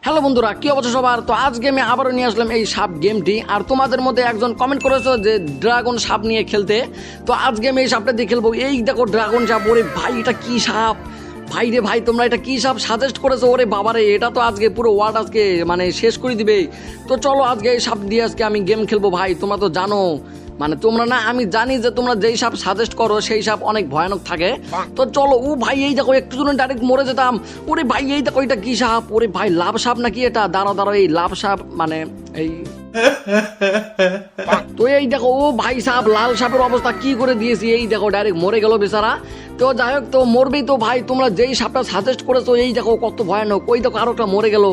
Hello বন্ধুরা, কি অবস্থা সবার? তো আজকে আমি আবারও নিয়ে আসলাম এই সাপ গেমটি। আর তোমাদের মধ্যে একজন কমেন্ট করেছো যে ড্রাগন সাপ নিয়ে খেলতে। তো আজকে আমি এই সাপটা দিয়ে খেলবো। এই দেখো ড্রাগন সাপ। ওরে ভাই, এটা কি সাপ? ভাই রে ভাই, তোমরা এটা কি সাপ সাজেস্ট করেছো? ওরে বাবারে, এটা তো আজকে পুরো ওয়ার্ল্ড আজকে মানে শেষ করে দিবে। তো চলো আজকে এই সাপ দিয়ে আজকে আমি গেম খেলবো। ভাই তোমরা তো জানো, মানে তোমরা না, আমি জানি যে তোমরা যেই সাপ সাজেস্ট করো সেই সাপ অনেক ভয়ানক থাকে। তো চলো। ও ভাই, এই দেখো একটু জন্য ডাইরেক্ট মরে যেতাম। ওরে ভাই, এই দেখো এটা কি সাপ? ওরে ভাই, লাভ সাপ নাকি এটা? দাঁড়াও দাঁড়াও, এই লাভ সাপ মানে এই তো এই দেখো, ও ভাই সাপ, লাল সাপের অবস্থা কি করে দিয়েছি। এই দেখো ডাইরেক্ট মরে গেল বেচারা। তো যাই হোক, তো মরবেই তো ভাই। তোমরা যেই সাপটা সাজেস্ট করেছো এই দেখো কত ভয়ানক। ওই দেখো আরো একটা মরে গেল।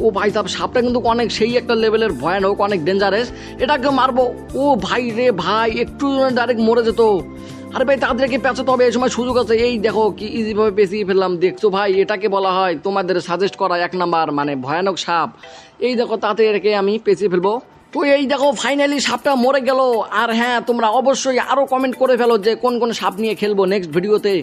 ও ভাই সাহেব, সাপটা কিন্তু অনেক সেই একটা লেভেলের ভয়ানক, অনেক ডেঞ্জারাস। এটাকে মারবো। ও ভাই রে ভাই, একটু ডাইরেক্ট মরে যেত। আরে ভাই তাদেরকে পেঁচাতে হবে, এই সময় সুযোগ আছে। এই দেখো কি ইজিভাবে পেঁচিয়ে ফেললাম। দেখছো ভাই, এটাকে বলা হয় তোমাদের সাজেস্ট করা 1 নাম্বার মানে ভয়ানক সাপ। এই দেখো তাতে এটাকে আমি পেঁচিয়ে ফেলবো। তো এই দেখো ফাইনালি সাপটা মরে গেল। আর হ্যাঁ, তোমরা অবশ্যই আরও কমেন্ট করে ফেলো যে কোন কোন সাপ নিয়ে খেলবো নেক্সট ভিডিওতে।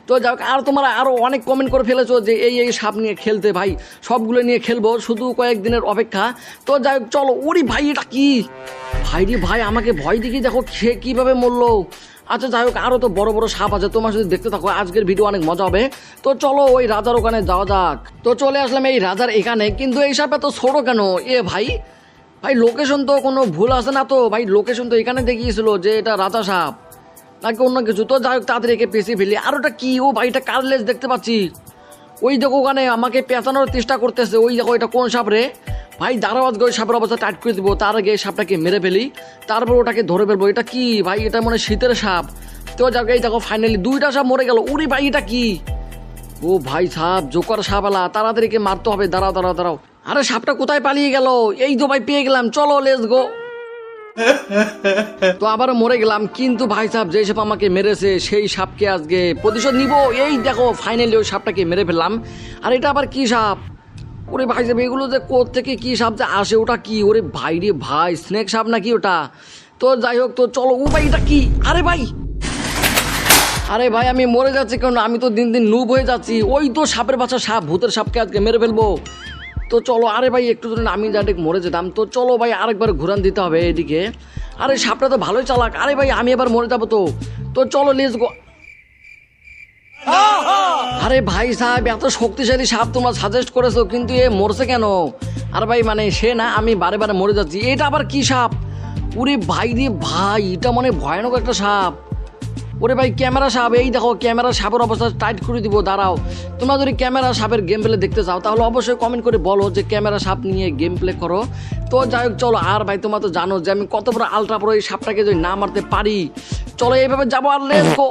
তো যাই হোক, আর তোমরা আরও অনেক কমেন্ট করে ফেলেছো যে এই সাপ নিয়ে খেলতে। ভাই সবগুলো নিয়ে খেলবো, শুধু কয়েকদিনের অপেক্ষা। তো যাই হোক চলো। ওরে ভাই, এটা কি? ভাই রে ভাই, আমাকে ভয় দেখি দেখো সে কীভাবে মরলো। আচ্ছা যাই হোক, আরও তো বড় বড় সাপ আছে, তোমার যদি দেখতে থাকো আজকের ভিডিও অনেক মজা হবে। তো চলো ওই রাজার ওখানে যাওয়া যাক। তো চলে আসলাম এই রাজার এখানে, কিন্তু এই সাপ এত ছোট কেন? এ ভাই, ভাই লোকেশন তো কোনো ভুল আছে না তো? ভাই লোকেশন তো এখানে দেখিয়েছিল যে এটা রাজা সাপ, নাকি অন্য কিছু? তো যাই হোক তাড়াতাড়ি একে পেঁচিয়ে ফেলি। আর ওটা কি? ও ভাই, এটা কার্লেস দেখতে পাচ্ছি। ওই দেখো ওখানে আমাকে পেঁচানোর চেষ্টা করতেছে। ওই দেখো, এটা কোন সাপ রে? ভাই দাঁড়াও, আজকে ওই সাপের অবস্থা টাইট করে দিব। তার আগে এই সাপটাকে মেরে ফেলি, তারপর ওটাকে ধরে ফেলবো। এটা কি ভাই? এটা মনে হয় শীতের সাপ। তো যাক, এই দেখো ফাইনালি 2টা সাপ মরে গেল। উরি ভাই, এটা কি? ও ভাই সাপ, জোকার সাপ আলা, তাড়াতাড়িকে মারতে হবে। দাঁড়াও দাঁড়াও দাঁড়াও। আরে সাপটা কোথায় পালিয়ে গেল? এই তো ভাই পেয়ে গেলাম, চলো লেটস গো। তো আবার মরে গেলাম, কিন্তু ভাই সাহেব যে সাপ আমাকে মেরেছে সেই সাপকে আজকে প্রতিশোধ নিব। এই দেখো ফাইনালি ওই সাপটাকে মেরে ফেললাম। আর এটা আবার কি সাপ? ওরে ভাই সাহেব, এগুলো যে কোত্থেকে কি সাপ যে আসে? ওটা কি? ওরে ভাই রে ভাই, স্নেক সাপ নাকি ওটা? তো যাই হোক, তো চলো। ও ভাই, এটা কি? আরে ভাই, আরে ভাই আমি মরে যাচ্ছি কেন? আমি তো দিন দিন নুব হয়ে যাচ্ছি। ওই তো সাপের বাচ্চা সাপ, ভূতের সাপকে আজকে মেরে ফেলবো। তো চলো। আরে ভাই একটু ধরে আমি ডাইরেক্ট মরে যেতাম। তো চলো ভাই, আরেকবার ঘুরান দিতে হবে এদিকে। আরে সাপটা তো ভালোই চালাক। আরে ভাই আমি এবার মরে যাবো তো। তো চলো লেটস গো। আরে ভাই সাহেব, এত শক্তিশালী সাপ তোমরা সাজেস্ট করেছো, কিন্তু এ মরছে কেন? আর ভাই মানে সে না, আমি বারে বারে মরে যাচ্ছি। এটা আবার কি সাপ? ওরে ভাই রে ভাই, এটা মানে ভয়ানক একটা সাপ। ওরে ভাই ক্যামেরা সাপ। এই দেখো ক্যামেরা সাপের অবস্থা টাইট করে দিব। দাঁড়াও, তোমরা যদি ক্যামেরা সাপের গেম প্লে দেখতে চাও তাহলে অবশ্যই কমেন্ট করে বলো যে ক্যামেরা সাপ নিয়ে গেম প্লে করো। তো যাই হোক চলো। আর ভাই তোমরা তো জানো যে আমি কত বড় আলট্রা বড়, এই সাপটাকে যদি না মারতে পারি। চলো এইভাবে যাবো আর লেটস গো।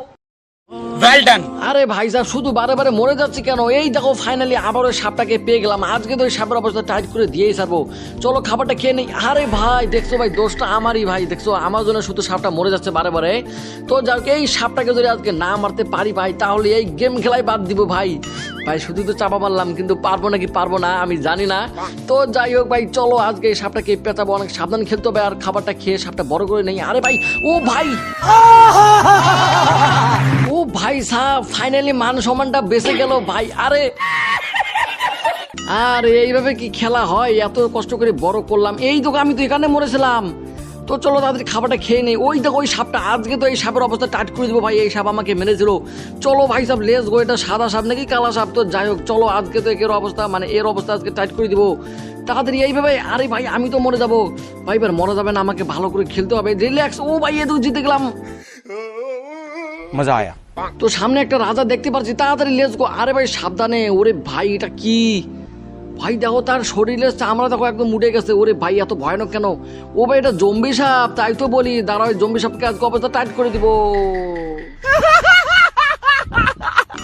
Well done. আরে ভাই সাহেব, শুধু বারে বারে মরে যাচ্ছি কেন? এই দেখো ফাইনালি আবার ওই সাপটাকে পেয়ে গেলাম। আজকে তো ওই সাপের অবস্থা টাইট করে দিয়েই ছাড়বো। চলো খাবারটা খেয়ে নেই। আরে ভাই দেখছো ভাই, দোষটা আমারই। ভাই দেখছো, আমার জন্য শুধু সাপটা মরে যাচ্ছে বারে বারে। তো যাই হোক, এই সাপটাকে যদি আজকে না মারতে পারি ভাই, তাহলে এই গেম খেলাই বাদ দিব ভাই। ভাই শুধু তো চাপা মারলাম, কিন্তু পারবো নাকি পারবো না আমি জানি না। তো যাই হোক ভাই চলো, আজকে এই সাপটাকে পেঁচাবো। অনেক সাবধান খেলতে হবে, আর খাবারটা খেয়ে সাপটা বড় করে নেই। আরে ভাই, ও ভাই, ও ভাই সাহেব, ফাইনালি মান সম্মানটা বেঁচে গেল ভাই। আরে আর এইভাবে কি খেলা হয়? এত কষ্ট করে বড় করলাম। এই তো আমি তো এখানে মরেছিলাম। তো চলো তাদের খাবারটা খেয়ে নেই। ওই দেখো ওই সাপটা, আজকে তো এই সাপের অবস্থা টাইট করে দিব ভাই। এই সাপ আমাকে মেরেছিল। চলো ভাই সাহেব লেটস গো। এটা সাদা সাপ নাকি কালা সাপ? তো যাই হোক চলো, আজকে তো এর অবস্থা মানে এর অবস্থা আজকে টাইট করে দিব তাড়াতাড়ি এইভাবে। আরে ভাই আমি তো মরে যাবো ভাই। এবার মরে যাবে না, আমাকে ভালো করে খেলতে হবে। রিল্যাক্স। ও ভাই, এ তো জিতে গেলাম। মজা আয়া। তো সামনে একটা রাজা দেখতে পাচ্ছি, তাড়াতাড়ি লেটস গো। আরে ভাই সাবধানে। ওরে ভাই এটা কি? ভাই দেখো তার শরীরের চামড়া দেখো একদম উঠে গেছে। ওরে ভাই এত ভয়ানক কেন? ও ভাই এটা জম্বি সাপ, তাই তো বলি। দাঁড়াও, জম্বি সাপকে আজকে অবস্থা টাইট করে দিব।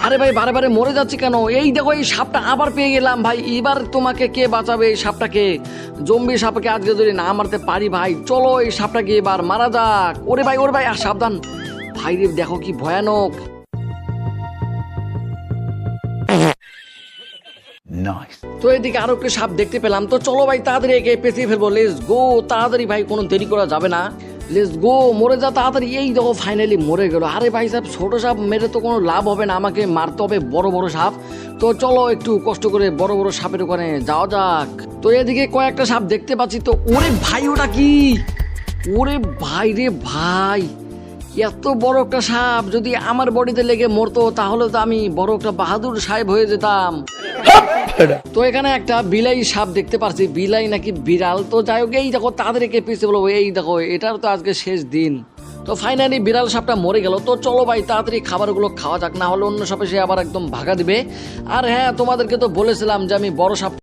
আরে ভাই বারে বারে মরে যাচ্ছি কেন? এই দেখো এই সাপটা আবার পেয়ে গেলাম ভাই। এবার তোমাকে কে বাঁচাবে? এই সাপটাকে, জম্বি সাপকে আজকে যদি না মারতে পারি ভাই, চলো এই সাপটাকে এবার মারা যাক। ওরে ভাই, ওরে ভাই, আর সাবধান ভাই রে, দেখো কি ভয়ানক। তো এদিকে আরো একটা সাপ দেখতে পেলাম। তো চলো ভাই তাড়াতাড়ি একে পেঁচিয়ে ফেলবো। লেটস গো তাড়াতাড়ি ভাই, কোনো দেরি করা যাবে না। লেটস গো, মরে যা তাড়াতাড়ি। এই দেখো ফাইনালি মরে গেল। আরে ভাই সাহেব, ছোট সাপ মেরে তো কোনো লাভ হবে না, আমাকে মারতে হবে বড় বড় সাপ। তো চলো একটু কষ্ট করে বড় বড় সাপের ওখানে যাওয়া যাক। তো এদিকে কয়েকটা সাপ দেখতে পাচ্ছি। তো ওরে ভাই, ওটা কি? ওরে ভাই রে ভাই, এত বড় একটা সাপ যদি আমার বডিতে লেগে মরতো তাহলে তো আমি বড় একটা বাহাদুর সাহেব হয়ে যেতাম। তো এখানে একটা বিলাই সাপ দেখতে পাচ্ছি, বিলাই নাকি বিড়াল, তো যাই হোক এই দেখো তাদেরকে পিছিয়ে বলবো। এই দেখো, এটার তো আজকে শেষ দিন। তো ফাইনালি বিড়াল সাপটা মরে গেল। তো চলো ভাই তাড়াতাড়ি খাবারগুলো খাওয়া যাক, না হলে অন্য সাপে সে আবার একদম ভাগা দিবে। আর হ্যাঁ, তোমাদেরকে তো বলেছিলাম যে আমি বড় সাপ